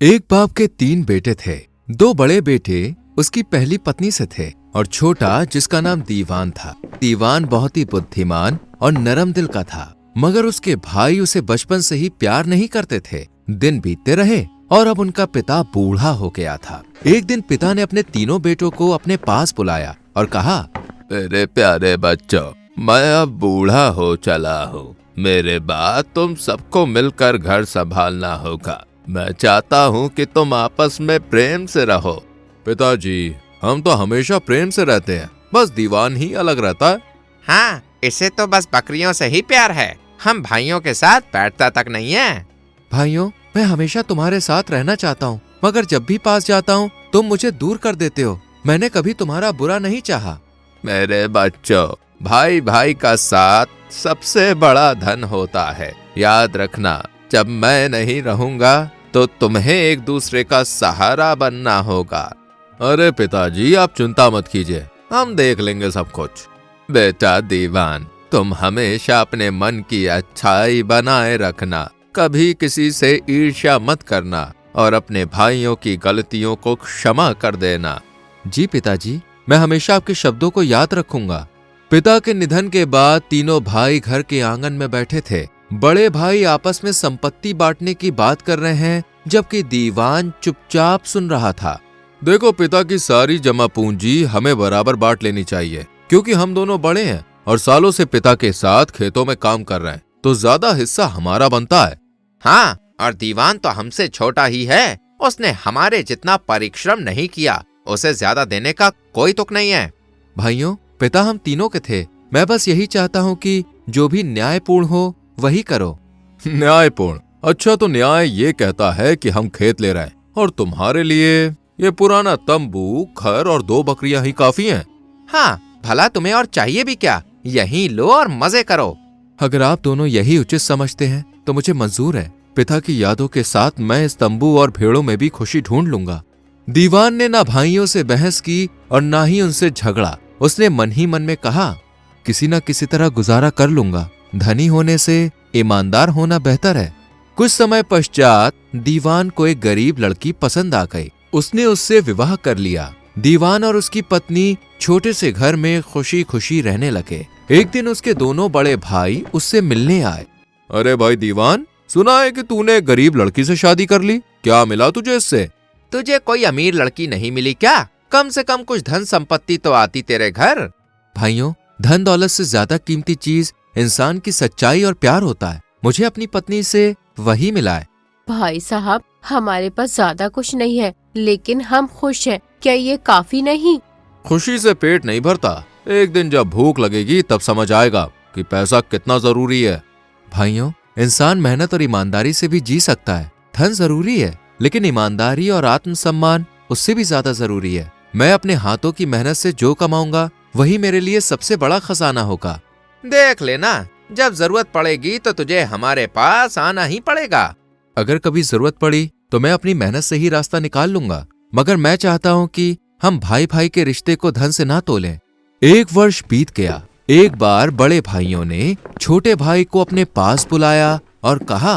एक बाप के 3 बेटे थे। 2 बड़े बेटे उसकी पहली पत्नी से थे और छोटा जिसका नाम दीवान था। दीवान बहुत ही बुद्धिमान और नरम दिल का था, मगर उसके भाई उसे बचपन से ही प्यार नहीं करते थे। दिन बीतते रहे और अब उनका पिता बूढ़ा हो गया था। एक दिन पिता ने अपने तीनों बेटों को अपने पास बुलाया और कहा, मेरे प्यारे बच्चों, मैं अब बूढ़ा हो चला हूँ। मेरे बाद तुम सबको मिलकर घर संभालना होगा। मैं चाहता हूँ कि तुम आपस में प्रेम से रहो। पिताजी, हम तो हमेशा प्रेम से रहते हैं, बस दीवान ही अलग रहता है। हाँ, इसे तो बस बकरियों से ही प्यार है। हम भाइयों के साथ बैठता तक नहीं है। भाइयों, मैं हमेशा तुम्हारे साथ रहना चाहता हूँ, मगर जब भी पास जाता हूँ तुम मुझे दूर कर देते हो। मैंने कभी तुम्हारा बुरा नहीं चाहा। मेरे बच्चों, भाई भाई का साथ सबसे बड़ा धन होता है। याद रखना, जब मैं नहीं रहूंगा तो तुम्हें एक दूसरे का सहारा बनना होगा। अरे पिताजी, आप चिंता मत कीजिए, हम देख लेंगे सब कुछ। बेटा दीवान, तुम हमेशा अपने मन की अच्छाई बनाए रखना। कभी किसी से ईर्ष्या मत करना और अपने भाइयों की गलतियों को क्षमा कर देना। जी पिताजी, मैं हमेशा आपके शब्दों को याद रखूंगा। पिता के निधन के बाद तीनों भाई घर के आंगन में बैठे थे। बड़े भाई आपस में संपत्ति बांटने की बात कर रहे हैं, जबकि दीवान चुपचाप सुन रहा था। देखो, पिता की सारी जमा पूंजी हमें बराबर बांट लेनी चाहिए, क्योंकि हम दोनों बड़े हैं और सालों से पिता के साथ खेतों में काम कर रहे हैं, तो ज्यादा हिस्सा हमारा बनता है। हाँ, और दीवान तो हमसे छोटा ही है। उसने हमारे जितना परिश्रम नहीं किया। उसे ज्यादा देने का कोई तुक नहीं है। भाइयों, पिता हम तीनों के थे। मैं बस यही चाहता हूँ कि जो भी न्यायपूर्ण हो वही करो। न्यायपूर्ण? अच्छा, तो न्याय ये कहता है कि हम खेत ले रहे हैं और तुम्हारे लिए ये पुराना तंबू, घर और 2 बकरियां ही काफी हैं। हाँ, भला तुम्हें और चाहिए भी क्या? यहीं लो और मजे करो। अगर आप दोनों यही उचित समझते हैं तो मुझे मंजूर है। पिता की यादों के साथ मैं इस तंबू और भेड़ों में भी खुशी ढूंढ लूंगा। दीवान ने ना भाइयों से बहस की और ना ही उनसे झगड़ा। उसने मन ही मन में कहा, किसी न किसी तरह गुजारा कर लूंगा। धनी होने से ईमानदार होना बेहतर है। कुछ समय पश्चात दीवान को एक गरीब लड़की पसंद आ गई। उसने उससे विवाह कर लिया। दीवान और उसकी पत्नी छोटे से घर में खुशी खुशी रहने लगे। एक दिन उसके दोनों बड़े भाई उससे मिलने आए। अरे भाई दीवान, सुना है कि तूने एक गरीब लड़की से शादी कर ली। क्या मिला तुझे इससे? तुझे कोई अमीर लड़की नहीं मिली क्या? कम से कम कुछ धन संपत्ति तो आती तेरे घर। भाइयों, धन दौलत से ज्यादा कीमती चीज इंसान की सच्चाई और प्यार होता है। मुझे अपनी पत्नी से वही मिला है। भाई साहब, हमारे पास ज्यादा कुछ नहीं है, लेकिन हम खुश हैं। क्या ये काफी नहीं? खुशी से पेट नहीं भरता। एक दिन जब भूख लगेगी तब समझ आएगा कि पैसा कितना जरूरी है। भाइयों, इंसान मेहनत और ईमानदारी से भी जी सकता है। धन जरूरी है, लेकिन ईमानदारी और आत्मसम्मान उससे भी ज्यादा जरूरी है। मैं अपने हाथों की मेहनत से जो कमाऊंगा वही मेरे लिए सबसे बड़ा खजाना होगा। देख लेना, जब जरूरत पड़ेगी तो तुझे हमारे पास आना ही पड़ेगा। अगर कभी जरूरत पड़ी तो मैं अपनी मेहनत से ही रास्ता निकाल लूंगा, मगर मैं चाहता हूँ कि हम भाई भाई के रिश्ते को धन से ना तोलें। 1 वर्ष बीत गया। एक बार बड़े भाइयों ने छोटे भाई को अपने पास बुलाया और कहा,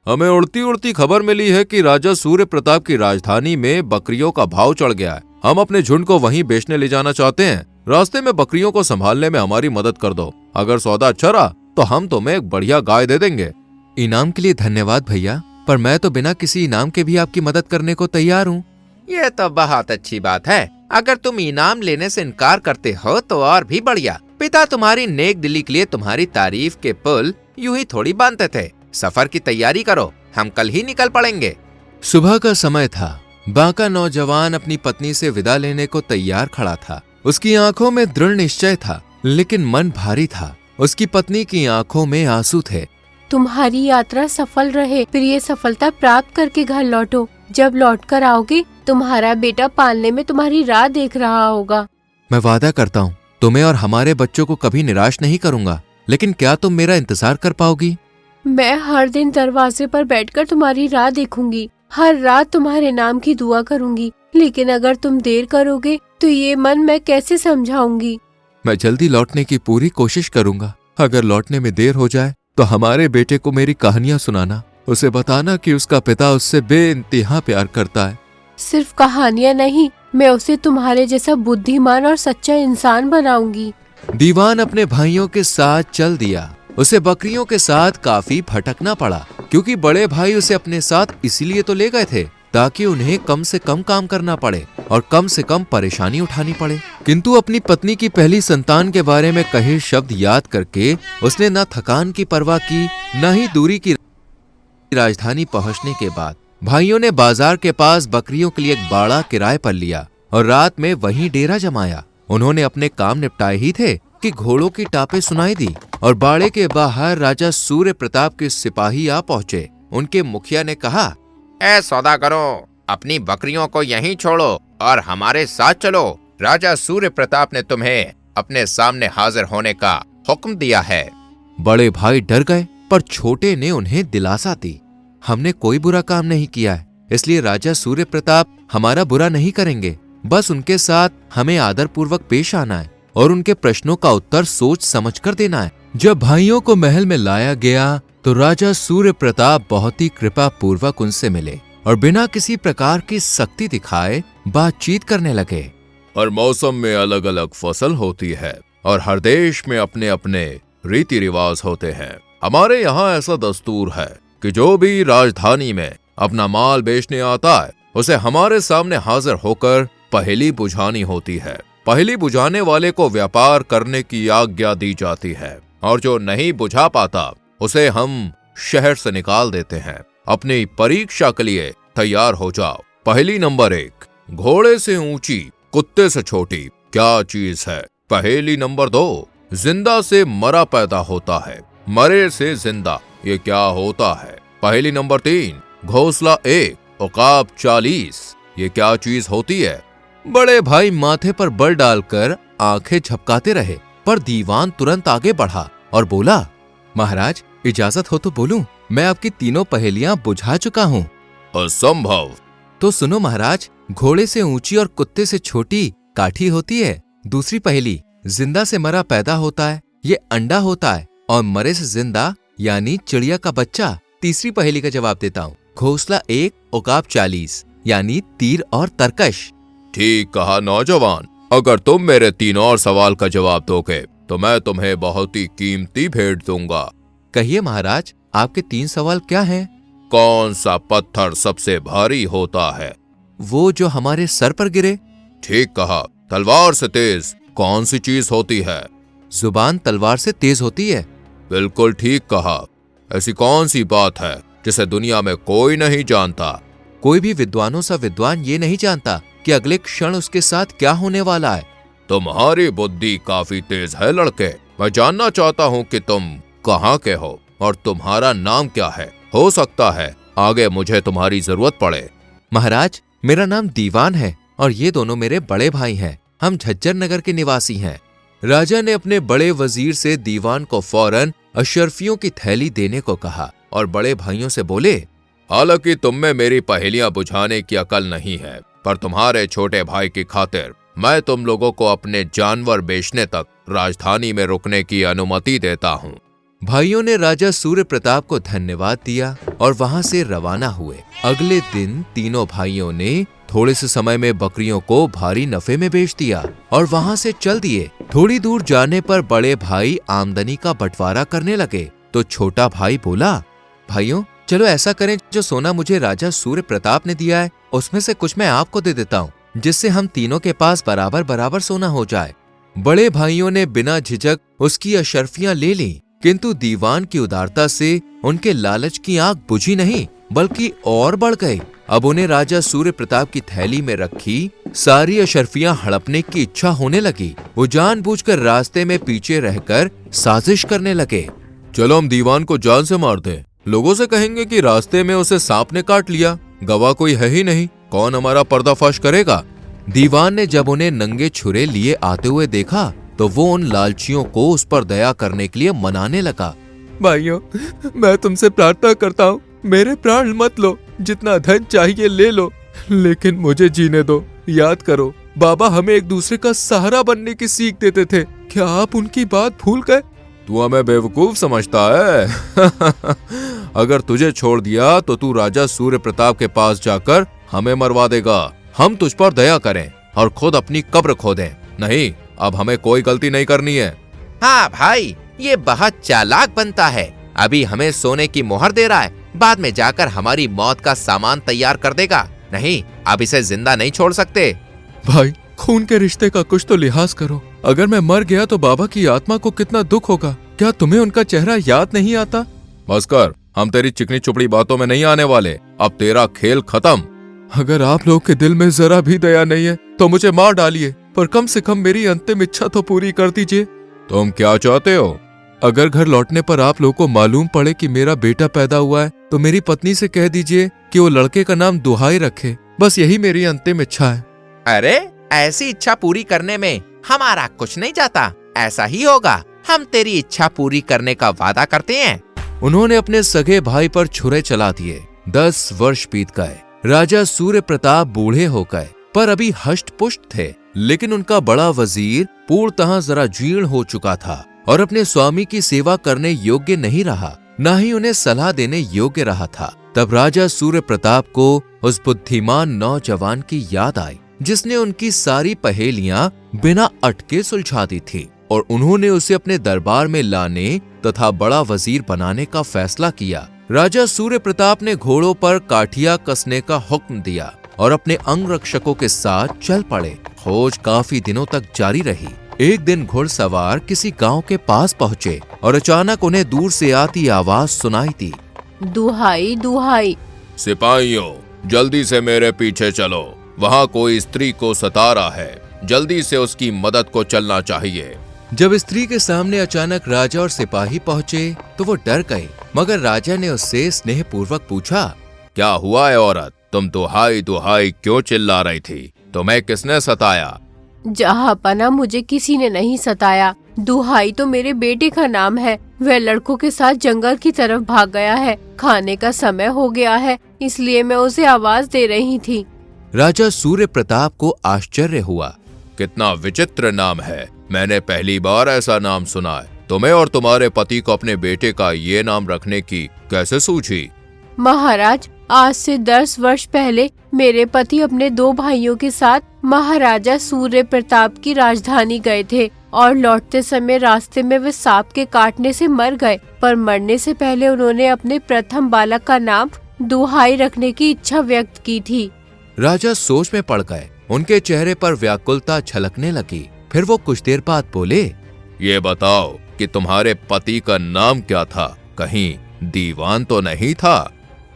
हमें उड़ती उड़ती खबर मिली है कि राजा सूर्य प्रताप की राजधानी में बकरियों का भाव चढ़ गया है। हम अपने झुंड को वहीं बेचने ले जाना चाहते हैं। रास्ते में बकरियों को संभालने में हमारी मदद कर दो। अगर सौदा अच्छा रहा तो हम तुम्हें एक बढ़िया गाय दे देंगे। इनाम के लिए धन्यवाद भैया, पर मैं तो बिना किसी इनाम के भी आपकी मदद करने को तैयार हूँ। ये तो बहुत अच्छी बात है। अगर तुम इनाम लेने से इनकार करते हो तो और भी बढ़िया। पिता तुम्हारी नेक दिली के लिए तुम्हारी तारीफ के पुल यूं ही थोड़ी बांधते थे। सफर की तैयारी करो, हम कल ही निकल पड़ेंगे। सुबह का समय था। बांका नौजवान अपनी पत्नी से विदा लेने को तैयार खड़ा था। उसकी आंखों में दृढ़ निश्चय था, लेकिन मन भारी था। उसकी पत्नी की आंखों में आंसू थे। तुम्हारी यात्रा सफल रहे, फिर ये सफलता प्राप्त करके घर लौटो। जब लौट कर आओगे, तुम्हारा बेटा पालने में तुम्हारी राह देख रहा होगा। मैं वादा करता हूँ, तुम्हें और हमारे बच्चों को कभी निराश नहीं करूंगा। लेकिन क्या तुम मेरा इंतजार कर पाओगी? मैं हर दिन दरवाजे पर बैठकर तुम्हारी राह देखूंगी। हर रात तुम्हारे नाम की दुआ करूंगी। लेकिन अगर तुम देर करोगे तो ये मन मैं कैसे समझाऊंगी? मैं जल्दी लौटने की पूरी कोशिश करूंगा। अगर लौटने में देर हो जाए तो हमारे बेटे को मेरी कहानियां सुनाना। उसे बताना कि उसका पिता उससे बेइंतहा प्यार करता है। सिर्फ कहानियाँ नहीं, मैं उसे तुम्हारे जैसा बुद्धिमान और सच्चा इंसान बनाऊंगी। दीवान अपने भाइयों के साथ चल दिया। उसे बकरियों के साथ काफी भटकना पड़ा, क्योंकि बड़े भाई उसे अपने साथ इसीलिए तो ले गए थे ताकि उन्हें कम से कम काम करना पड़े और कम से कम परेशानी उठानी पड़े। किंतु अपनी पत्नी की पहली संतान के बारे में कहे शब्द याद करके उसने न थकान की परवाह की, न ही दूरी की। राजधानी पहुंचने के बाद भाइयों ने बाजार के पास बकरियों के लिए एक बाड़ा किराए पर लिया और रात में वहीं डेरा जमाया। उन्होंने अपने काम निपटाए ही थे कि घोड़ों की टापें सुनाई दी और बाड़े के बाहर राजा सूर्य प्रताप के सिपाही आ पहुंचे। उनके मुखिया ने कहा, ए सौदा करो, अपनी बकरियों को यहीं छोड़ो और हमारे साथ चलो। राजा सूर्य प्रताप ने तुम्हें अपने सामने हाजिर होने का हुक्म दिया है। बड़े भाई डर गए, पर छोटे ने उन्हें दिलासा दी। हमने कोई बुरा काम नहीं किया है, इसलिए राजा सूर्य प्रताप हमारा बुरा नहीं करेंगे। बस उनके साथ हमें आदर पूर्वक पेश आना है और उनके प्रश्नों का उत्तर सोच समझकर देना है। जब भाइयों को महल में लाया गया तो राजा सूर्य प्रताप बहुत ही कृपा पूर्वक उनसे मिले और बिना किसी प्रकार की सख्ती दिखाए बातचीत करने लगे। हर मौसम में अलग अलग फसल होती है और हर देश में अपने अपने रीति रिवाज होते हैं। हमारे यहाँ ऐसा दस्तूर है कि जो भी राजधानी में अपना माल बेचने आता है उसे हमारे सामने हाजिर होकर पहेली बुझानी होती है। पहेली बुझाने वाले को व्यापार करने की आज्ञा दी जाती है और जो नहीं बुझा पाता उसे हम शहर से निकाल देते हैं। अपनी परीक्षा के लिए तैयार हो जाओ। पहेली नंबर 1, घोड़े से ऊंची कुत्ते से छोटी क्या चीज है? पहेली नंबर 2, जिंदा से मरा पैदा होता है, मरे से जिंदा ये क्या होता है? पहेली नंबर 3, घोंसला 1 औकाब 40 ये क्या चीज होती है? बड़े भाई माथे पर बल डालकर आंखें झपकाते रहे, पर दीवान तुरंत आगे बढ़ा और बोला, महाराज इजाजत हो तो बोलूं, मैं आपकी तीनों पहेलियां बुझा चुका हूँ। असंभव। तो सुनो महाराज, घोड़े से ऊंची और कुत्ते से छोटी काठी होती है। दूसरी पहेली, जिंदा से मरा पैदा होता है, ये अंडा होता है, और मरे से जिंदा यानी चिड़िया का बच्चा। तीसरी पहेली का जवाब देता हूँ, घोंसला 1 औकाब 40 यानी तीर और तरकश। ठीक कहा नौजवान, अगर तुम मेरे 3 और सवाल का जवाब दोगे तो मैं तुम्हें बहुत ही कीमती भेंट दूंगा। कहिए महाराज, आपके 3 सवाल क्या हैं? कौन सा पत्थर सबसे भारी होता है? वो जो हमारे सर पर गिरे। ठीक कहा। तलवार से तेज कौन सी चीज होती है? जुबान तलवार से तेज होती है। बिल्कुल ठीक कहा। ऐसी कौन सी बात है जिसे दुनिया में कोई नहीं जानता? कोई भी विद्वानों सा विद्वान ये नहीं जानता कि अगले क्षण उसके साथ क्या होने वाला है। तुम्हारी बुद्धि काफी तेज है लड़के। मैं जानना चाहता हूँ कि तुम कहाँ के हो और तुम्हारा नाम क्या है। हो सकता है आगे मुझे तुम्हारी जरूरत पड़े। महाराज, मेरा नाम दीवान है और ये दोनों मेरे बड़े भाई हैं। हम झज्जर नगर के निवासी हैं। राजा ने अपने बड़े वजीर से दीवान को फौरन अशर्फियों की थैली देने को कहा और बड़े भाइयों से बोले, हालांकि तुम में मेरी पहेलियां बुझाने की अकल नहीं है, पर तुम्हारे छोटे भाई की खातिर मैं तुम लोगों को अपने जानवर बेचने तक राजधानी में रुकने की अनुमति देता हूँ। भाइयों ने राजा सूर्य प्रताप को धन्यवाद दिया और वहां से रवाना हुए। अगले दिन तीनों भाइयों ने थोड़े से समय में बकरियों को भारी नफे में बेच दिया और वहां से चल दिए। थोड़ी दूर जाने पर बड़े भाई आमदनी का बंटवारा करने लगे तो छोटा भाई बोला, भाइयों चलो ऐसा करें, जो सोना मुझे राजा सूर्य प्रताप ने दिया है उसमें से कुछ मैं आपको दे देता हूँ, जिससे हम तीनों के पास बराबर बराबर सोना हो जाए। बड़े भाइयों ने बिना झिझक उसकी अशर्फियां ले ली, किंतु दीवान की उदारता से उनके लालच की आग बुझी नहीं बल्कि और बढ़ गई। अब उन्हें राजा सूर्य प्रताप की थैली में रखी सारी अशर्फियां हड़पने की इच्छा होने लगी। वो जानबूझकर रास्ते में पीछे रहकर साजिश करने लगे। चलो हम दीवान को जान से मार दें। लोगों से कहेंगे कि रास्ते में उसे सांप ने काट लिया, गवाह कोई है ही नहीं, कौन हमारा पर्दाफाश करेगा? दीवान ने जब उन्हें नंगे छुरे लिए आते हुए देखा तो वो उन लालचियों को उस पर दया करने के लिए मनाने लगा। भाइयों, मैं तुमसे प्रार्थना करता हूँ, मेरे प्राण मत लो, जितना धन चाहिए ले लो, लेकिन मुझे जीने दो। याद करो, बाबा हमें एक दूसरे का सहारा बनने की सीख देते थे। क्या आप उनकी बात भूल गए? तू हमें बेवकूफ समझता है? अगर तुझे छोड़ दिया तो तू राजा सूर्य प्रताप के पास जाकर हमें मरवा देगा। हम तुझ पर दया करें और खुद अपनी कब्र खोदें। नहीं, अब हमें कोई गलती नहीं करनी है। हाँ भाई, ये बहुत चालाक बनता है। अभी हमें सोने की मोहर दे रहा है, बाद में जाकर हमारी मौत का सामान तैयार कर देगा। नहीं, अब इसे जिंदा नहीं छोड़ सकते। भाई, खून के रिश्ते का कुछ तो लिहाज करो। अगर मैं मर गया तो बाबा की आत्मा को कितना दुख होगा। क्या तुम्हें उनका चेहरा याद नहीं आता? बस कर, हम तेरी चिकनी चुपड़ी बातों में नहीं आने वाले। अब तेरा खेल खत्म। अगर आप लोग के दिल में जरा भी दया नहीं है तो मुझे मार डालिए, पर कम से कम मेरी अंतिम इच्छा तो पूरी कर दीजिए। तुम क्या चाहते हो? अगर घर लौटने पर आप लोगों को मालूम पड़े कि मेरा बेटा पैदा हुआ है तो मेरी पत्नी से कह दीजिए कि वो लड़के का नाम दुहाई रखे। बस यही मेरी अंतिम इच्छा है। अरे, ऐसी इच्छा पूरी करने में हमारा कुछ नहीं जाता। ऐसा ही होगा, हम तेरी इच्छा पूरी करने का वादा करते हैं। उन्होंने अपने सगे भाई पर छुरे चला दिए। 10 वर्ष बीत गए। राजा सूर्य प्रताप बूढ़े हो गए, पर अभी हष्ट पुष्ट थे। लेकिन उनका बड़ा वजीर पूर्णतः जरा जीर्ण हो चुका था और अपने स्वामी की सेवा करने योग्य नहीं रहा, न ही उन्हें सलाह देने योग्य रहा था। तब राजा सूर्य प्रताप को उस बुद्धिमान नौजवान की याद आई जिसने उनकी सारी पहेलियां बिना अटके सुलझा दी थी, और उन्होंने उसे अपने दरबार में लाने तथा बड़ा वजीर बनाने का फैसला किया। राजा सूर्य प्रताप ने घोड़ों पर काठिया कसने का हुक्म दिया और अपने अंगरक्षकों के साथ चल पड़े। खोज काफी दिनों तक जारी रही। एक दिन घुड़सवार किसी गांव के पास पहुंचे और अचानक उन्हें दूर से आती आवाज सुनाई दी। दुहाई दुहाई। सिपाहियों, जल्दी से मेरे पीछे चलो। वहाँ कोई स्त्री को सता रहा है। जल्दी से उसकी मदद को चलना चाहिए। जब स्त्री के सामने अचानक राजा और सिपाही पहुंचे तो वो डर गए, मगर राजा ने उससे स्नेहपूर्वक पूछा, क्या हुआ है औरत? तुम दुहाई दुहाई क्यों चिल्ला रही थी? तुम्हें किसने सताया? जहाँपना, मुझे किसी ने नहीं सताया। दुहाई तो मेरे बेटे का नाम है। वह लड़कों के साथ जंगल की तरफ भाग गया है। खाने का समय हो गया है, इसलिए मैं उसे आवाज दे रही थी। राजा सूर्य प्रताप को आश्चर्य हुआ। कितना विचित्र नाम है, मैंने पहली बार ऐसा नाम सुना है। तुम्हें और तुम्हारे पति को अपने बेटे का ये नाम रखने की कैसे सूझी? महाराज, आज से 10 वर्ष पहले मेरे पति अपने 2 भाइयों के साथ महाराजा सूर्य प्रताप की राजधानी गए थे और लौटते समय रास्ते में वे सांप के काटने से मर गए। पर मरने से पहले उन्होंने अपने प्रथम बालक का नाम दुहाई रखने की इच्छा व्यक्त की थी। राजा सोच में पड़ गए। उनके चेहरे पर व्याकुलता झलकने लगी। फिर वो कुछ देर बाद बोले, ये बताओ कि तुम्हारे पति का नाम क्या था? कहीं दीवान तो नहीं था?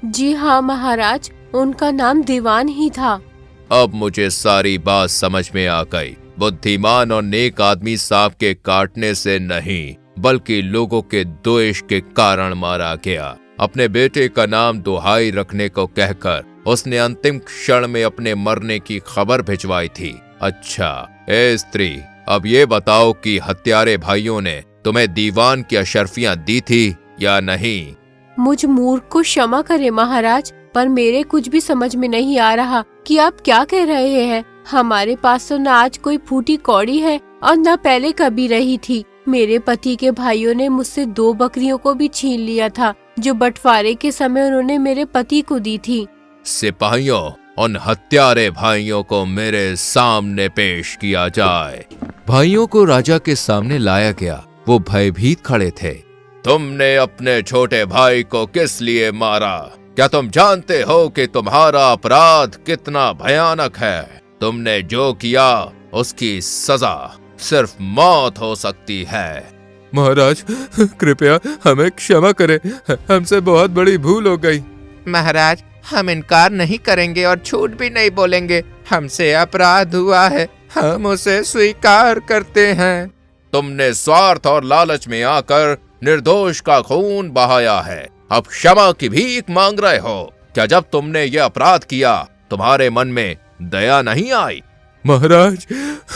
जी हाँ महाराज, उनका नाम दीवान ही था। अब मुझे सारी बात समझ में आ गई। बुद्धिमान और नेक आदमी सांप के काटने से नहीं, बल्कि लोगों के द्वेष के कारण मारा गया। अपने बेटे का नाम दुहाई रखने को कहकर उसने अंतिम क्षण में अपने मरने की खबर भिजवाई थी। अच्छा, ए स्त्री, अब ये बताओ कि हत्यारे भाइयों ने तुम्हें दीवान की अशर्फियां दी थी या नहीं? मुझ मूर्ख को क्षमा करें महाराज, पर मेरे कुछ भी समझ में नहीं आ रहा कि आप क्या कह रहे हैं। हमारे पास तो न आज कोई फूटी कौड़ी है और न पहले कभी रही थी। मेरे पति के भाइयों ने मुझसे 2 बकरियों को भी छीन लिया था, जो बंटवारे के समय उन्होंने मेरे पति को दी थी। सिपाहियों, उन हत्यारे भाइयों को मेरे सामने पेश किया जाए। भाइयों को राजा के सामने लाया गया। वो भयभीत खड़े थे। तुमने अपने छोटे भाई को किस लिए मारा? क्या तुम जानते हो कि तुम्हारा अपराध कितना भयानक है? तुमने जो किया उसकी सजा सिर्फ मौत हो सकती है। महाराज, कृपया हमें क्षमा करें, हमसे बहुत बड़ी भूल हो गई। महाराज, हम इनकार नहीं करेंगे और झूठ भी नहीं बोलेंगे। हमसे अपराध हुआ है, हम उसे स्वीकार करते हैं। तुमने स्वार्थ और लालच में आकर निर्दोष का खून बहाया है। अब क्षमा की भीख मांग रहे हो। क्या जब तुमने ये अपराध किया तुम्हारे मन में दया नहीं आई? महाराज,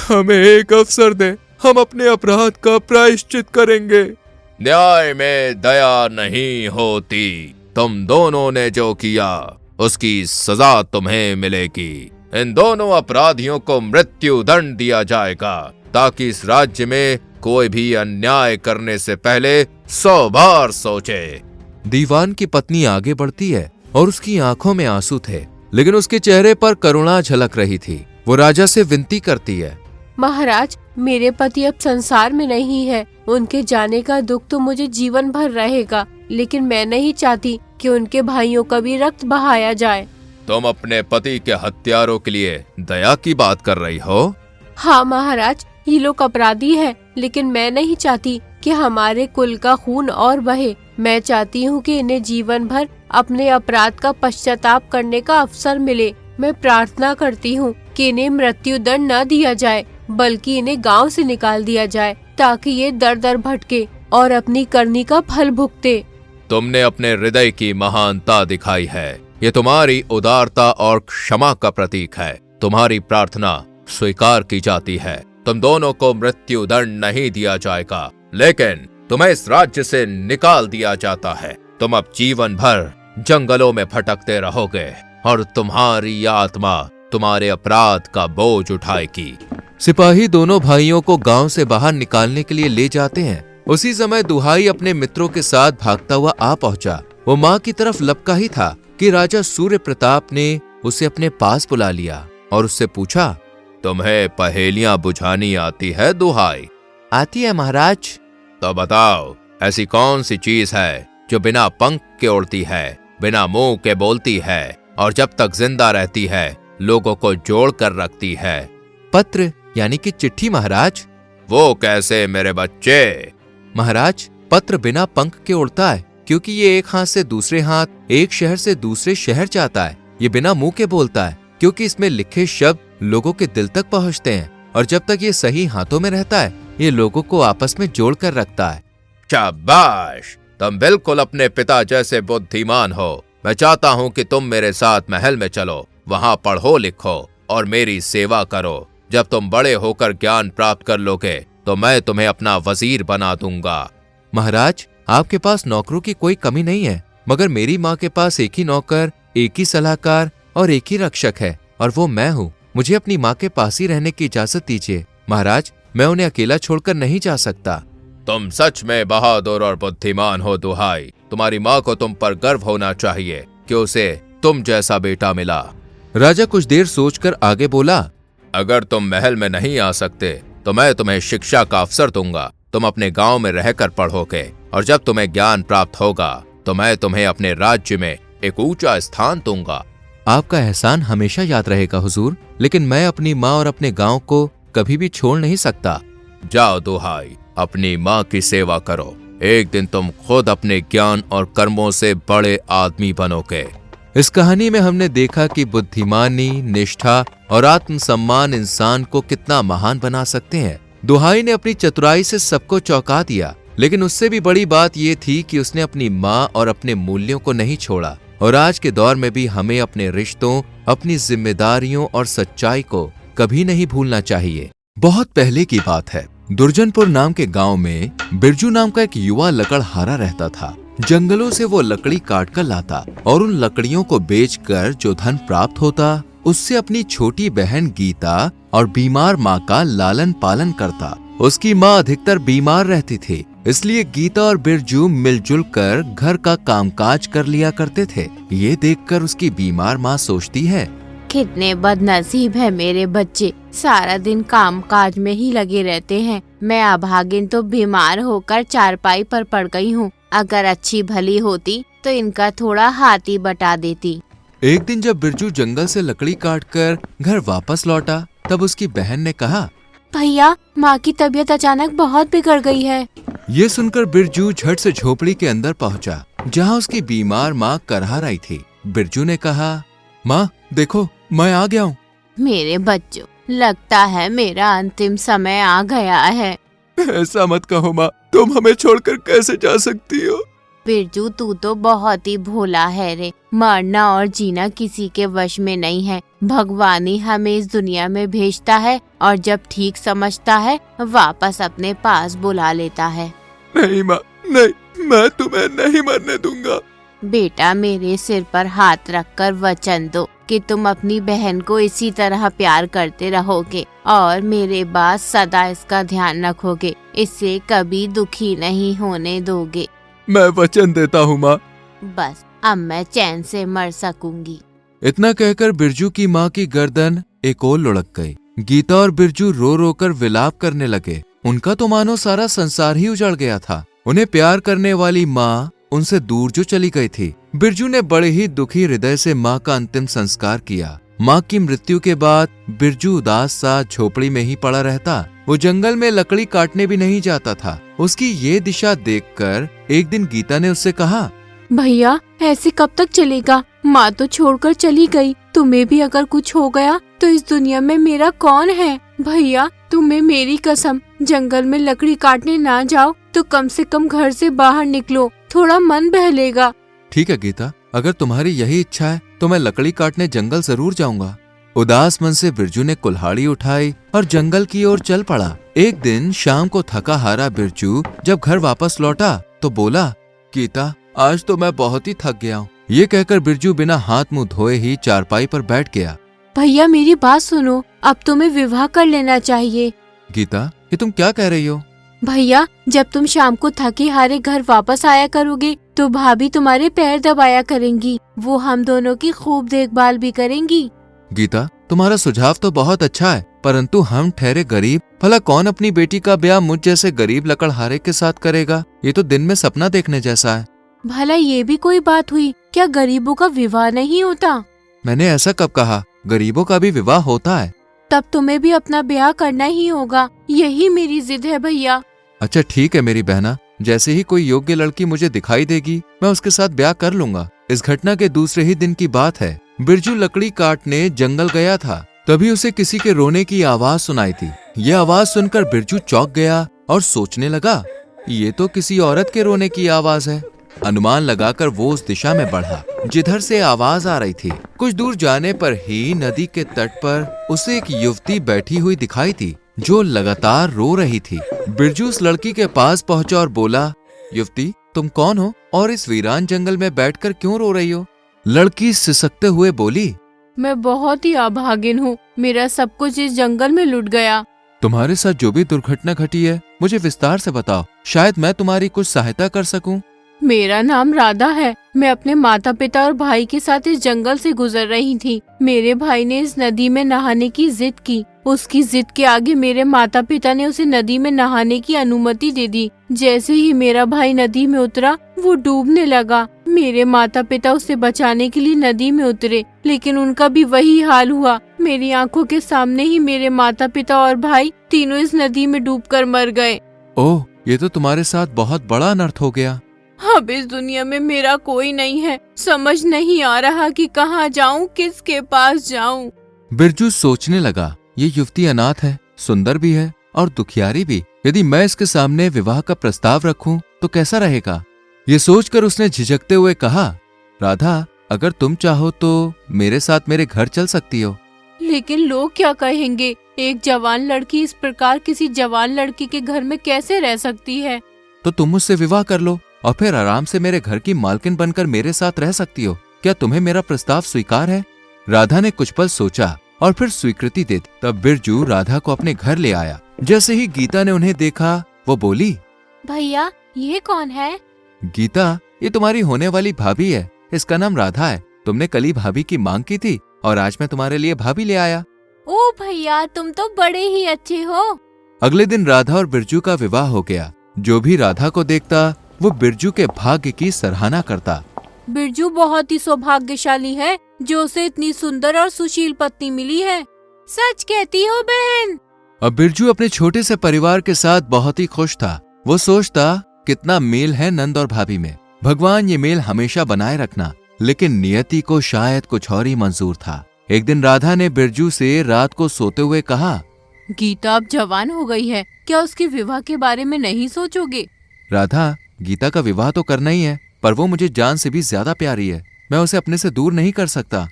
हमें एक अवसर दें, हम अपने अपराध का प्रायश्चित करेंगे। न्याय में दया नहीं होती। तुम दोनों ने जो किया उसकी सजा तुम्हें मिलेगी। इन दोनों अपराधियों को मृत्यु दंड दिया जाएगा, ताकि इस राज्य में कोई भी अन्याय करने से पहले 100 बार सोचे। दीवान की पत्नी आगे बढ़ती है और उसकी आंखों में आंसू थे, लेकिन उसके चेहरे पर करुणा झलक रही थी। वो राजा से विनती करती है, महाराज, मेरे पति अब संसार में नहीं है। उनके जाने का दुख तो मुझे जीवन भर रहेगा, लेकिन मैं नहीं चाहती कि उनके भाइयों का भी रक्त बहाया जाए। तुम अपने पति के हत्यारों के लिए दया की बात कर रही हो? हाँ महाराज, ये लोग अपराधी हैं, लेकिन मैं नहीं चाहती कि हमारे कुल का खून और बहे। मैं चाहती हूँ कि इन्हें जीवन भर अपने अपराध का पश्चाताप करने का अवसर मिले। मैं प्रार्थना करती हूँ कि इन्हें मृत्यु दंड न दिया जाए, बल्कि इन्हें गांव से निकाल दिया जाए, ताकि ये दर दर भटके और अपनी करनी का फल भुगते। तुमने अपने हृदय की महानता दिखाई है। ये तुम्हारी उदारता और क्षमा का प्रतीक है। तुम्हारी प्रार्थना स्वीकार की जाती है। तुम दोनों को मृत्यु दंड नहीं दिया जाएगा, लेकिन तुम्हें इस राज्य से निकाल दिया जाता है। तुम अब जीवन भर जंगलों में भटकते रहोगे और तुम्हारी आत्मा तुम्हारे अपराध का बोझ उठाएगी। सिपाही दोनों भाइयों को गांव से बाहर निकालने के लिए ले जाते हैं। उसी समय दुहाई अपने मित्रों के साथ भागता हुआ आ पहुंचा। वो माँ की तरफ लपका ही था कि राजा सूर्य प्रताप ने उसे अपने पास बुला लिया और उससे पूछा, तुम्हें पहेलियां बुझानी आती है दुहाई? आती है महाराज। तो बताओ, ऐसी कौन सी चीज है जो बिना पंख के उड़ती है, बिना मुंह के बोलती है और जब तक जिंदा रहती है लोगों को जोड़ कर रखती है? पत्र यानी कि चिट्ठी महाराज। वो कैसे मेरे बच्चे? महाराज, पत्र बिना पंख के उड़ता है क्योंकि ये एक हाथ से दूसरे हाथ, एक शहर से दूसरे शहर जाता है। ये बिना मुंह के बोलता है क्योंकि इसमें लिखे शब्द लोगों के दिल तक पहुंचते हैं, और जब तक ये सही हाथों में रहता है ये लोगों को आपस में जोड़ कर रखता है। शाबाश, तुम बिल्कुल अपने पिता जैसे बुद्धिमान हो। मैं चाहता हूँ कि तुम मेरे साथ महल में चलो, वहाँ पढ़ो लिखो और मेरी सेवा करो। जब तुम बड़े होकर ज्ञान प्राप्त कर लोगे तो मैं तुम्हें अपना वजीर बना दूंगा। महाराज, आपके पास नौकरों की कोई कमी नहीं है, मगर मेरी माँ के पास एक ही नौकर, एक ही सलाहकार और एक ही रक्षक है, और वो मैं हूँ। मुझे अपनी माँ के पास ही रहने की इजाजत दीजिए महाराज। मैं उन्हें अकेला छोड़कर नहीं जा सकता। तुम सच में बहादुर और बुद्धिमान हो दुहाई। तुम्हारी माँ को तुम पर गर्व होना चाहिए कि उसे तुम जैसा बेटा मिला। राजा कुछ देर सोचकर आगे बोला, अगर तुम महल में नहीं आ सकते तो मैं तुम्हें शिक्षा का अवसर दूंगा। तुम अपने गांव में रहकर पढ़ोगे और जब तुम्हें ज्ञान प्राप्त होगा तो मैं तुम्हें अपने राज्य में एक ऊंचा स्थान दूंगा। आपका एहसान हमेशा याद रहेगा हुजूर, लेकिन मैं अपनी माँ और अपने गांव को कभी भी छोड़ नहीं सकता। जाओ दुहाई, अपनी माँ की सेवा करो। एक दिन तुम खुद अपने ज्ञान और कर्मों से बड़े आदमी बनोगे। इस कहानी में हमने देखा कि बुद्धिमानी, निष्ठा और आत्मसम्मान इंसान को कितना महान बना सकते हैं। दुहाई ने अपनी चतुराई से सबको चौंका दिया, लेकिन उससे भी बड़ी बात यह थी कि उसने अपनी माँ और अपने मूल्यों को नहीं छोड़ा। और आज के दौर में भी हमें अपने रिश्तों, अपनी जिम्मेदारियों और सच्चाई को कभी नहीं भूलना चाहिए। बहुत पहले की बात है, दुर्जनपुर नाम के गांव में बिरजू नाम का एक युवा लकड़हारा रहता था। जंगलों से वो लकड़ी काट कर लाता और उन लकड़ियों को बेचकर जो धन प्राप्त होता उससे अपनी छोटी बहन गीता और बीमार माँ का लालन पालन करता। उसकी माँ अधिकतर बीमार रहती थी, इसलिए गीता और बिरजू मिलजुल कर घर का कामकाज कर लिया करते थे। ये देखकर उसकी बीमार माँ सोचती है, कितने बदनसीब है मेरे बच्चे, सारा दिन काम काज में ही लगे रहते हैं। मैं अभागिन तो बीमार होकर चारपाई पर पड़ गई हूँ। अगर अच्छी भली होती तो इनका थोड़ा हाथ ही बटा देती। एक दिन जब बिरजू जंगल से लकड़ी काटकर घर वापस लौटा, तब उसकी बहन ने कहा, भैया, माँ की तबीयत अचानक बहुत बिगड़ गई है। ये सुनकर बिरजू झट से झोपड़ी के अंदर पहुंचा, जहां उसकी बीमार माँ करहा रही थी। बिरजू ने कहा, माँ देखो, मैं आ गया हूँ। मेरे बच्चों, लगता है मेरा अंतिम समय आ गया है। ऐसा मत कहो माँ, तुम हमें छोड़कर कैसे जा सकती हो? बिरजू, तू तो बहुत ही भोला है रे। मरना और जीना किसी के वश में नहीं है। भगवान ही हमें इस दुनिया में भेजता है और जब ठीक समझता है वापस अपने पास बुला लेता है। नहीं माँ, नहीं, मैं तुम्हें नहीं मरने दूंगा। बेटा, मेरे सिर पर हाथ रखकर वचन दो कि तुम अपनी बहन को इसी तरह प्यार करते रहोगे और मेरे बाद सदा इसका ध्यान रखोगे। इससे कभी दुखी नहीं होने दोगे। मैं वचन देता हूँ माँ, बस अब मैं चैन से मर सकूंगी। इतना कहकर बिरजू की माँ की गर्दन एक ओर लुढ़क गई। गीता और बिरजू रो रो कर विलाप करने लगे। उनका तो मानो सारा संसार ही उजड़ गया था। उन्हें प्यार करने वाली माँ उनसे दूर जो चली गई थी। बिरजू ने बड़े ही दुखी हृदय से माँ का अंतिम संस्कार किया। माँ की मृत्यु के बाद बिरजू उदास सा झोपड़ी में ही पड़ा रहता। वो जंगल में लकड़ी काटने भी नहीं जाता था। उसकी ये दिशा देखकर एक दिन गीता ने उससे कहा, भैया ऐसे कब तक चलेगा? माँ तो छोड़कर चली गई। तुम्हें भी अगर कुछ हो गया तो इस दुनिया में मेरा कौन है? भैया तुम्हें मेरी कसम, जंगल में लकड़ी काटने ना जाओ तो कम से कम घर से बाहर निकलो, थोड़ा मन बहलेगा। ठीक है गीता, अगर तुम्हारी यही इच्छा है तो मैं लकड़ी काटने जंगल जरूर जाऊंगा। उदास मन से बिरजू ने कुल्हाड़ी उठाई और जंगल की ओर चल पड़ा। एक दिन शाम को थका हारा बिरजू जब घर वापस लौटा तो बोला, गीता आज तो मैं बहुत ही थक गया हूँ। ये कहकर बिरजू बिना हाथ मुंह धोए ही चारपाई पर बैठ गया। भैया मेरी बात सुनो, अब तुम्हें विवाह कर लेना चाहिए। गीता ये तुम क्या कह रही हो? भैया जब तुम शाम को थके हारे घर वापस आया करोगे तो भाभी तुम्हारे पैर दबाया करेंगी। वो हम दोनों की खूब देखभाल भी करेंगी। गीता तुम्हारा सुझाव तो बहुत अच्छा है, परंतु हम ठहरे गरीब, भला कौन अपनी बेटी का ब्याह मुझ जैसे गरीब लकड़हारे के साथ करेगा? ये तो दिन में सपना देखने जैसा है। भला ये भी कोई बात हुई? क्या गरीबों का विवाह नहीं होता? मैंने ऐसा कब कहा? गरीबों का भी विवाह होता है। तब तुम्हें भी अपना ब्याह करना ही होगा, यही मेरी जिद है भैया। अच्छा ठीक है मेरी बहना, जैसे ही कोई योग्य लड़की मुझे दिखाई देगी मैं उसके साथ ब्याह कर लूंगा। इस घटना के दूसरे ही दिन की बात है। बिरजू लकड़ी काटने जंगल गया था, तभी उसे किसी के रोने की आवाज सुनाई थी। ये आवाज सुनकर बिरजू चौंक गया और सोचने लगा, ये तो किसी औरत के रोने की आवाज है। अनुमान लगाकर वो उस दिशा में बढ़ा जिधर से आवाज आ रही थी। कुछ दूर जाने पर ही नदी के तट पर उसे एक युवती बैठी हुई दिखाई थी जो लगातार रो रही थी। बिरजू उस लड़की के पास पहुंचा और बोला, युवती तुम कौन हो और इस वीरान जंगल में बैठकर क्यों रो रही हो? लड़की सिसकते हुए बोली, मैं बहुत ही अभागिन हूँ, मेरा सब कुछ इस जंगल में लुट गया। तुम्हारे साथ जो भी दुर्घटना घटी है मुझे विस्तार से बताओ, शायद मैं तुम्हारी कुछ सहायता कर सकूं। मेरा नाम राधा है। मैं अपने माता पिता और भाई के साथ इस जंगल से गुजर रही थी। मेरे भाई ने इस नदी में नहाने की जिद की। उसकी जिद के आगे मेरे माता पिता ने उसे नदी में नहाने की अनुमति दे दी। जैसे ही मेरा भाई नदी में उतरा वो डूबने लगा। मेरे माता पिता उसे बचाने के लिए नदी में उतरे, लेकिन उनका भी वही हाल हुआ। मेरी आंखों के सामने ही मेरे माता पिता और भाई तीनों इस नदी में डूबकर मर गए। ओह, ये तो तुम्हारे साथ बहुत बड़ा अनर्थ हो गया। अब इस दुनिया में मेरा कोई नहीं है। समझ नहीं आ रहा कि कहाँ जाऊँ, किसके पास जाऊँ। बिरजू सोचने लगा, ये युवती अनाथ है, सुंदर भी है और दुखियारी भी। यदि मैं इसके सामने विवाह का प्रस्ताव रखूं तो कैसा रहेगा? ये सोचकर उसने झिझकते हुए कहा, राधा अगर तुम चाहो तो मेरे साथ मेरे घर चल सकती हो। लेकिन लोग क्या कहेंगे? एक जवान लड़की इस प्रकार किसी जवान लड़की के घर में कैसे रह सकती है? तो तुम मुझसे विवाह कर लो और फिर आराम से मेरे घर की मालकिन बनकर मेरे साथ रह सकती हो। क्या तुम्हें मेरा प्रस्ताव स्वीकार है? राधा ने कुछ पल सोचा और फिर स्वीकृति दे दी। तब बिरजू राधा को अपने घर ले आया। जैसे ही गीता ने उन्हें देखा वो बोली, भैया ये कौन है? गीता ये तुम्हारी होने वाली भाभी है, इसका नाम राधा है। तुमने कल ही भाभी की मांग की थी और आज मैं तुम्हारे लिए भाभी ले आया। ओ भैया तुम तो बड़े ही अच्छे हो। अगले दिन राधा और बिरजू का विवाह हो गया। जो भी राधा को देखता वो बिरजू के भाग्य की सराहना करता। बिरजू बहुत ही सौभाग्यशाली है जो उसे इतनी सुंदर और सुशील पत्नी मिली है। सच कहती हो बहन? अब बिरजू अपने छोटे से परिवार के साथ बहुत ही खुश था। वो सोचता कितना मेल है नंद और भाभी में, भगवान ये मेल हमेशा बनाए रखना। लेकिन नियति को शायद कुछ और ही मंजूर था। एक दिन राधा ने बिरजू से रात को सोते हुए कहा, गीता अब जवान हो गई है, क्या उसके विवाह के बारे में नहीं सोचोगे? राधा गीता का विवाह तो करना ही है, पर वो मुझे जान से भी ज्यादा प्यारी है। मैं उसे अपने से दूर नहीं कर सकता।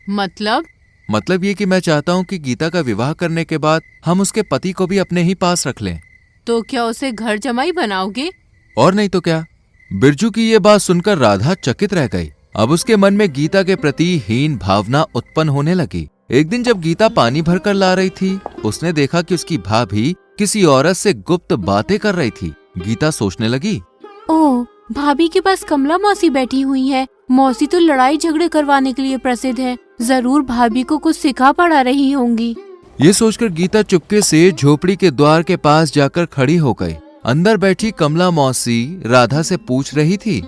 मतलब ये कि मैं चाहता हूँ कि गीता का विवाह करने के बाद हम उसके पति को भी अपने ही पास रख लें। तो क्या उसे घर जमाई बनाओगे? और नहीं तो क्या। बिरजू की ये बात सुनकर राधा चकित रह गई। अब उसके मन में गीता के प्रति हीन भावना उत्पन्न होने लगी। एक दिन जब गीता पानी भरकर ला रही थी, उसने देखा कि उसकी भाभी किसी औरत से गुप्त बातें कर रही थी। गीता सोचने लगी, ओह भाभी के पास कमला मौसी बैठी हुई है। मौसी तो लड़ाई झगड़े करवाने के लिए प्रसिद्ध है। जरूर भाभी को कुछ सिखा पढ़ा रही होंगी। ये सोचकर गीता चुपके से झोपड़ी के द्वार के पास जाकर खड़ी हो गई। अंदर बैठी कमला मौसी राधा से पूछ रही थी,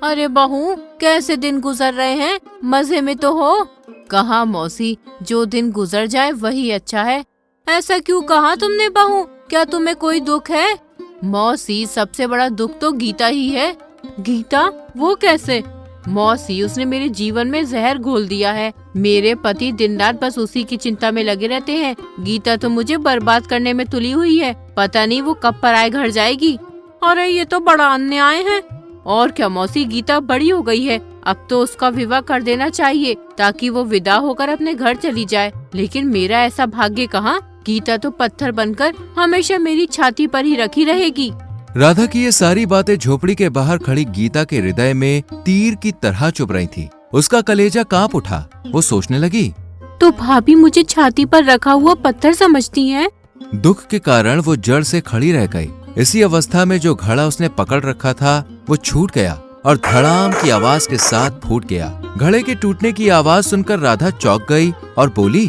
अरे बहू, कैसे दिन गुजर रहे हैं? मजे में तो हो? कहा मौसी, जो दिन गुजर जाए वही अच्छा है। ऐसा क्यों कहा तुमने बहू? क्या तुम्हें कोई दुख है? मौसी, सबसे बड़ा दुख तो गीता ही है। गीता? वो कैसे? मौसी, उसने मेरे जीवन में जहर घोल दिया है। मेरे पति दिन रात बस उसी की चिंता में लगे रहते हैं। गीता तो मुझे बर्बाद करने में तुली हुई है। पता नहीं वो कब पराये घर जाएगी। अरे ये तो बड़ा अन्याय है। और क्या मौसी, गीता बड़ी हो गई है। अब तो उसका विवाह कर देना चाहिए ताकि वो विदा होकर अपने घर चली जाए। लेकिन मेरा ऐसा भाग्य कहाँ। गीता तो पत्थर बनकर हमेशा मेरी छाती पर ही रखी रहेगी। राधा की ये सारी बातें झोपड़ी के बाहर खड़ी गीता के हृदय में तीर की तरह चुभ रही थी। उसका कलेजा कांप उठा। वो सोचने लगी, तो भाभी मुझे छाती पर रखा हुआ पत्थर समझती हैं? दुख के कारण वो जड़ से खड़ी रह गई। इसी अवस्था में जो घड़ा उसने पकड़ रखा था वो छूट गया और धड़ाम की आवाज के साथ फूट गया। घड़े के टूटने की आवाज सुनकर राधा चौंक गई और बोली,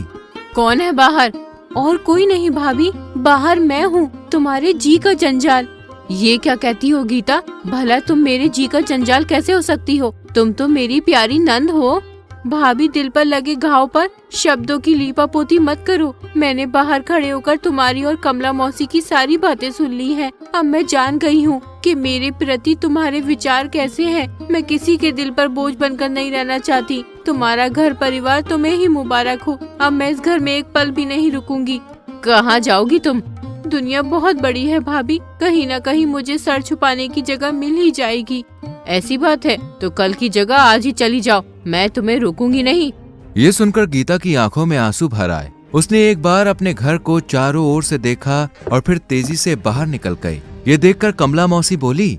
कौन है बाहर? और कोई नहीं भाभी, बाहर मैं हूँ, तुम्हारे जी का जंजाल। ये क्या कहती हो गीता? भला तुम मेरे जी का जंजाल कैसे हो सकती हो? तुम तो मेरी प्यारी नंद हो। भाभी, दिल पर लगे घाव पर शब्दों की लीपापोती मत करो। मैंने बाहर खड़े होकर तुम्हारी और कमला मौसी की सारी बातें सुन ली हैं। अब मैं जान गई हूँ कि मेरे प्रति तुम्हारे विचार कैसे हैं। मैं किसी के दिल पर बोझ बनकर नहीं रहना चाहती। तुम्हारा घर परिवार तुम्हें ही मुबारक हो। अब मैं इस घर में एक पल भी नहीं रुकूंगी। कहाँ जाओगी तुम? दुनिया बहुत बड़ी है भाभी, कहीं न कहीं मुझे सर छुपाने की जगह मिल ही जाएगी। ऐसी बात है तो कल की जगह आज ही चली जाओ, मैं तुम्हें रोकूंगी नहीं। ये सुनकर गीता की आंखों में आंसू भर आए। उसने एक बार अपने घर को चारों ओर से देखा और फिर तेजी से बाहर निकल गई। ये देखकर कमला मौसी बोली,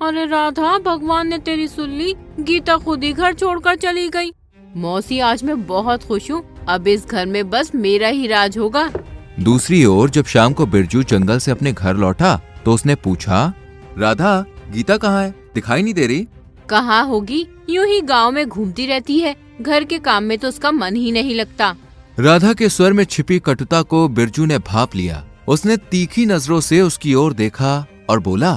अरे राधा, भगवान ने तेरी सुन ली। गीता खुद ही घर छोड़कर चली गई। मौसी, आज मैं बहुत खुश हूँ। अब इस घर में बस मेरा ही राज होगा। दूसरी ओर जब शाम को बिरजू जंगल से अपने घर लौटा तो उसने पूछा, राधा, गीता कहाँ है? दिखाई नहीं दे रही। कहाँ होगी, यूं ही गांव में घूमती रहती है। घर के काम में तो उसका मन ही नहीं लगता। राधा के स्वर में छिपी कटुता को बिरजू ने भांप लिया। उसने तीखी नजरों से उसकी ओर देखा और बोला,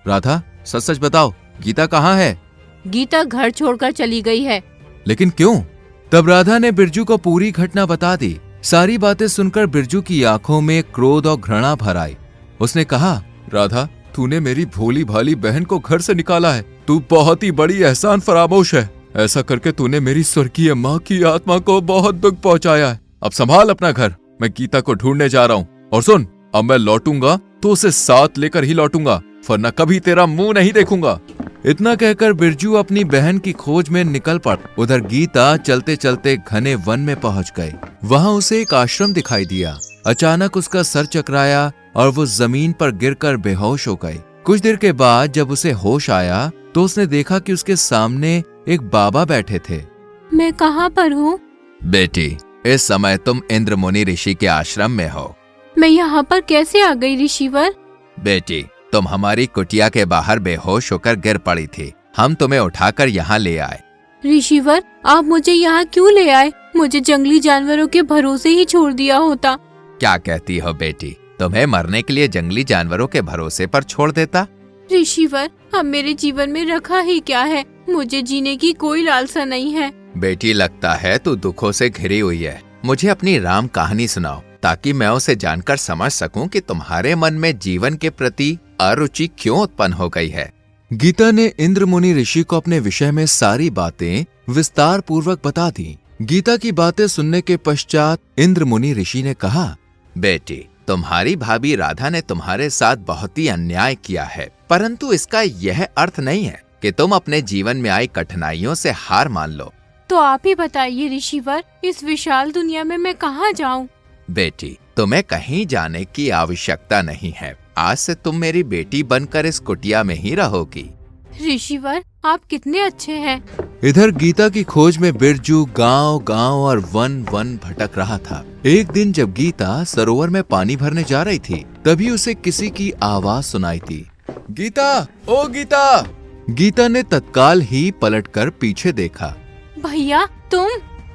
राधा, सच सच बताओ, गीता कहाँ है? गीता घर छोड़कर चली गई है। लेकिन क्यों? तब राधा ने बिरजू को पूरी घटना बता दी। सारी बातें सुनकर बिरजू की आंखों में क्रोध और घृणा भर आई। उसने कहा, राधा, तूने मेरी भोली भाली बहन को घर से निकाला है। तू बहुत ही बड़ी एहसान फरामोश है। ऐसा करके तूने मेरी स्वर्गीय माँ की आत्मा को बहुत दुख पहुंचाया है। अब संभाल अपना घर, मैं गीता को ढूंढने जा रहा हूँ। और सुन, अब मैं लौटूंगा तो उसे साथ लेकर ही लौटूंगा, वरना कभी तेरा मुंह नहीं देखूंगा। इतना कहकर बिरजू अपनी बहन की खोज में निकल पड़ा। उधर गीता चलते चलते घने वन में पहुंच गई। वहां उसे एक आश्रम दिखाई दिया। अचानक उसका सर चकराया और वो जमीन पर गिरकर बेहोश हो गई। कुछ देर के बाद जब उसे होश आया तो उसने देखा कि उसके सामने एक बाबा बैठे थे। मैं कहाँ पर हूँ? बेटी, इस समय तुम इंद्र मुनि ऋषि के आश्रम में हो। मैं यहाँ पर कैसे आ गई ऋषिवर? बेटी, तुम हमारी कुटिया के बाहर बेहोश होकर गिर पड़ी थी। हम तुम्हें उठाकर यहाँ ले आए। ऋषिवर, आप मुझे यहाँ क्यों ले आए? मुझे जंगली जानवरों के भरोसे ही छोड़ दिया होता। क्या कहती हो बेटी? तुम्हें मरने के लिए जंगली जानवरों के भरोसे पर छोड़ देता? ऋषिवर, अब मेरे जीवन में रखा ही क्या है? मुझे जीने की कोई लालसा नहीं है। बेटी, लगता है तू दुखों से घिरी हुई है। मुझे अपनी राम कहानी सुनाओ ताकि मैं उसे जानकर समझ सकूं कि तुम्हारे मन में जीवन के प्रति अरुचि क्यों उत्पन्न हो गई है। गीता ने इंद्र मुनि ऋषि को अपने विषय में सारी बातें विस्तार पूर्वक बता दी। गीता की बातें सुनने के पश्चात इंद्र मुनि ऋषि ने कहा, बेटी, तुम्हारी भाभी राधा ने तुम्हारे साथ बहुत ही अन्याय किया है, परंतु इसका यह अर्थ नहीं है कि तुम अपने जीवन में आई कठिनाइयों से हार मान लो। तो आप ही बताइए ऋषिवर, इस विशाल दुनिया में मैं कहाँ जाऊँ? बेटी, तुम्हें कहीं जाने की आवश्यकता नहीं है। आज से तुम मेरी बेटी बनकर इस कुटिया में ही रहोगी। ऋषिवर, आप कितने अच्छे हैं। इधर गीता की खोज में बिरजू गांव गांव और वन वन भटक रहा था। एक दिन जब गीता सरोवर में पानी भरने जा रही थी, तभी उसे किसी की आवाज सुनाई थी। गीता, ओ गीता, गीता ने तत्काल ही पलटकर पीछे देखा। भैया तुम?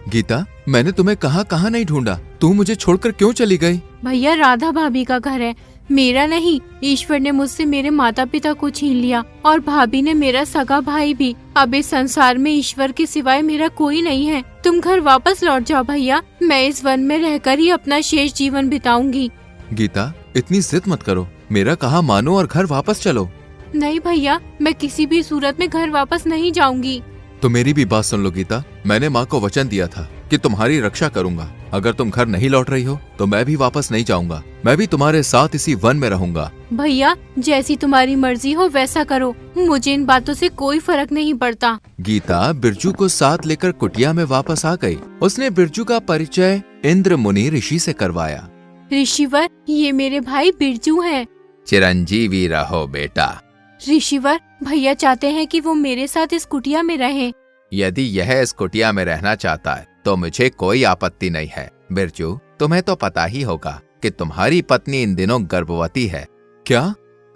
गीता, मैंने तुम्हें कहाँ नहीं ढूंढा। तू मुझे छोड़कर क्यों चली गई? भैया राधा भाभी का घर है, मेरा नहीं। ईश्वर ने मुझसे मेरे माता पिता को छीन लिया और भाभी ने मेरा सगा भाई भी। अब इस संसार में ईश्वर के सिवाय मेरा कोई नहीं है। तुम घर वापस लौट जाओ भैया, मैं इस वन में रहकर ही अपना शेष जीवन बिताऊंगी। गीता, इतनी जिद मत करो, मेरा कहा मानो और घर वापस चलो। नहीं भैया, मैं किसी भी सूरत में घर वापस नहीं जाऊंगी। तो मेरी भी बात सुन लो गीता, मैंने माँ को वचन दिया था कि तुम्हारी रक्षा करूंगा। अगर तुम घर नहीं लौट रही हो तो मैं भी वापस नहीं जाऊंगा। मैं भी तुम्हारे साथ इसी वन में रहूंगा। भैया जैसी तुम्हारी मर्जी हो वैसा करो, मुझे इन बातों से कोई फर्क नहीं पड़ता। गीता बिरजू को साथ लेकर कुटिया में वापस आ गई। उसने बिरजू का परिचय इंद्र मुनि ऋषि से करवाया। ऋषिवर, ये मेरे भाई बिरजू हैं। चिरंजीवी रहो बेटा। ऋषिवर, भैया चाहते हैं कि वो मेरे साथ इस कुटिया में रहें। यदि यह इस कुटिया में रहना चाहता है तो मुझे कोई आपत्ति नहीं है। बिरजू, तुम्हें तो पता ही होगा कि तुम्हारी पत्नी इन दिनों गर्भवती है। क्या?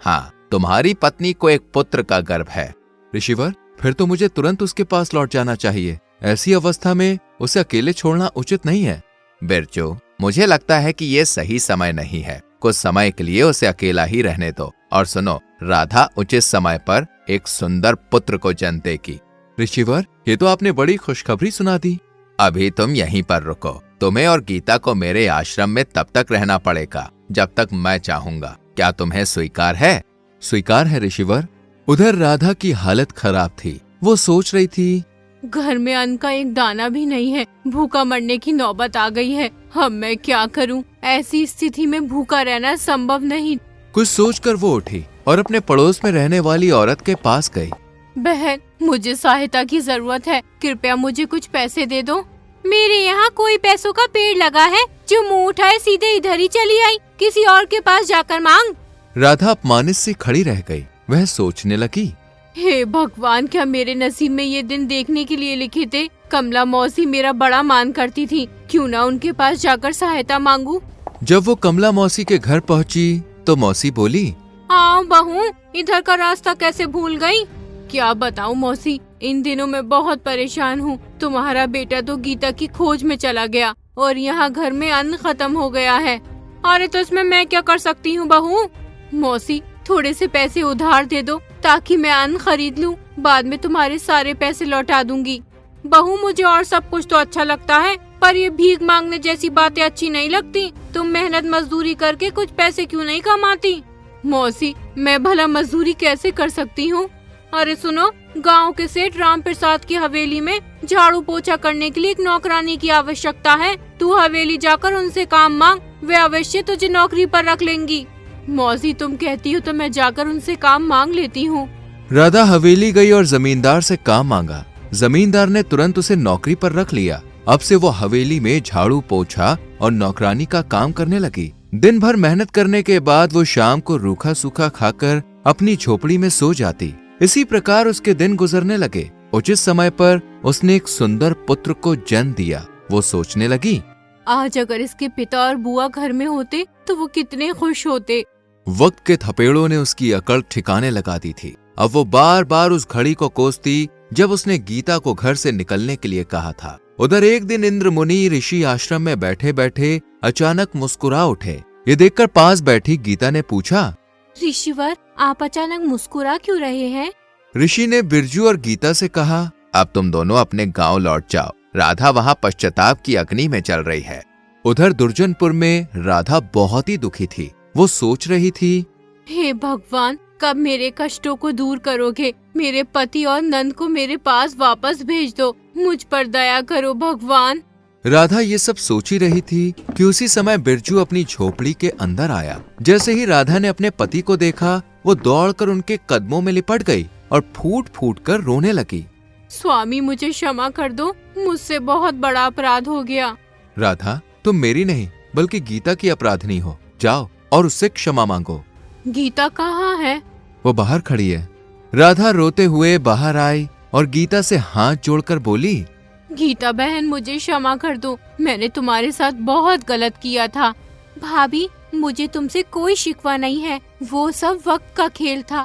हाँ, तुम्हारी पत्नी को एक पुत्र का गर्भ है। ऋषिवर, फिर तो मुझे तुरंत उसके पास लौट जाना चाहिए। ऐसी अवस्था में उसे अकेले छोड़ना उचित नहीं है। बिरजू, मुझे लगता है कि ये सही समय नहीं है। कुछ समय के लिए उसे अकेला ही रहने दो। और सुनो, राधा उचित समय पर एक सुंदर पुत्र को जन्म देगी। ऋषिवर, ये तो आपने बड़ी खुशखबरी सुना दी। अभी तुम यहीं पर रुको। तुम्हें और गीता को मेरे आश्रम में तब तक रहना पड़ेगा जब तक मैं चाहूंगा। क्या तुम्हें स्वीकार है? स्वीकार है ऋषिवर। उधर राधा की हालत खराब थी। वो सोच रही थी, घर में अन्न का एक दाना भी नहीं है, भूखा मरने की नौबत आ गई है। अब मैं क्या करूं? ऐसी स्थिति में भूखा रहना संभव नहीं। कुछ सोचकर वो उठी और अपने पड़ोस में रहने वाली औरत के पास गई। बहन, मुझे सहायता की जरूरत है, कृपया मुझे कुछ पैसे दे दो। मेरे यहाँ कोई पैसों का पेड़ लगा है, जो मुंह उठाए सीधे इधर ही चली आई। किसी और के पास जाकर मांग। राधा अपमानित सी खड़ी रह गई। वह सोचने लगी, हे भगवान, क्या मेरे नसीब में ये दिन देखने के लिए लिखे थे? कमला मौसी मेरा बड़ा मान करती थी, क्यों ना उनके पास जाकर सहायता मांगू। जब वो कमला मौसी के घर पहुंची तो मौसी बोली, हाँ बहू, इधर का रास्ता कैसे भूल गई? क्या बताऊं मौसी, इन दिनों मैं बहुत परेशान हूँ। तुम्हारा बेटा तो गीता की खोज में चला गया और यहाँ घर में अन्न खत्म हो गया है। अरे तो इसमें मैं क्या कर सकती हूँ बहू? मौसी, थोड़े से पैसे उधार दे दो ताकि मैं अन्न खरीद लूँ। बाद में तुम्हारे सारे पैसे लौटा दूंगी। बहू, मुझे और सब कुछ तो अच्छा लगता है, पर ये भीख मांगने जैसी बातें अच्छी नहीं लगती। तुम मेहनत मजदूरी करके कुछ पैसे क्यों नहीं कमाती? मौसी, मैं भला मजदूरी कैसे कर सकती हूँ? अरे सुनो, गांव के सेठ राम प्रसाद की हवेली में झाड़ू पोछा करने के लिए एक नौकरानी की आवश्यकता है। तू हवेली जाकर उनसे काम मांग, वे अवश्य तुझे नौकरी पर रख लेंगी। मौसी, तुम कहती हो तो मैं जाकर उनसे काम मांग लेती हूँ। राधा हवेली गई और जमींदार से काम मांगा। जमींदार ने तुरंत उसे नौकरी पर रख लिया। अब से वो हवेली में झाड़ू पोछा और नौकरानी का काम करने लगी। दिन भर मेहनत करने के बाद वो शाम को रूखा सूखा खाकर अपनी झोपड़ी में सो जाती। इसी प्रकार उसके दिन गुजरने लगे। उचित समय पर उसने एक सुंदर पुत्र को जन्म दिया। वो सोचने लगी, आज अगर इसके पिता और बुआ घर में होते तो वो कितने खुश होते। वक्त के थपेड़ों ने उसकी अकड़ ठिकाने लगा दी थी। अब वो बार बार उस घड़ी को कोसती जब उसने गीता को घर से निकलने के लिए कहा था। उधर एक दिन इंद्र मुनि ऋषि आश्रम में बैठे बैठे अचानक मुस्कुरा उठे। ये देखकर पास बैठी गीता ने पूछा, ऋषिवर, आप अचानक मुस्कुरा क्यों रहे हैं? ऋषि ने बिरजू और गीता से कहा, अब तुम दोनों अपने गांव लौट जाओ। राधा वहाँ पश्चाताप की अग्नि में चल रही है। उधर दुर्जनपुर में राधा बहुत ही दुखी थी। वो सोच रही थी, हे भगवान, कब मेरे कष्टों को दूर करोगे? मेरे पति और नंद को मेरे पास वापस भेज दो। मुझ पर दया करो भगवान। राधा ये सब सोची रही थी कि उसी समय बिरजू अपनी झोपड़ी के अंदर आया। जैसे ही राधा ने अपने पति को देखा, वो दौड़कर उनके कदमों में लिपट गई और फूट फूट कर रोने लगी। स्वामी, मुझे क्षमा कर दो, मुझसे बहुत बड़ा अपराध हो गया। राधा, तुम मेरी नहीं बल्कि गीता की अपराधनी हो। जाओ और उससे क्षमा मांगो। गीता कहाँ है? वो बाहर खड़ी है। राधा रोते हुए बाहर आई और गीता से हाथ जोड़कर बोली, गीता बहन, मुझे क्षमा कर दो, मैंने तुम्हारे साथ बहुत गलत किया था। भाभी, मुझे तुमसे कोई शिकवा नहीं है, वो सब वक्त का खेल था।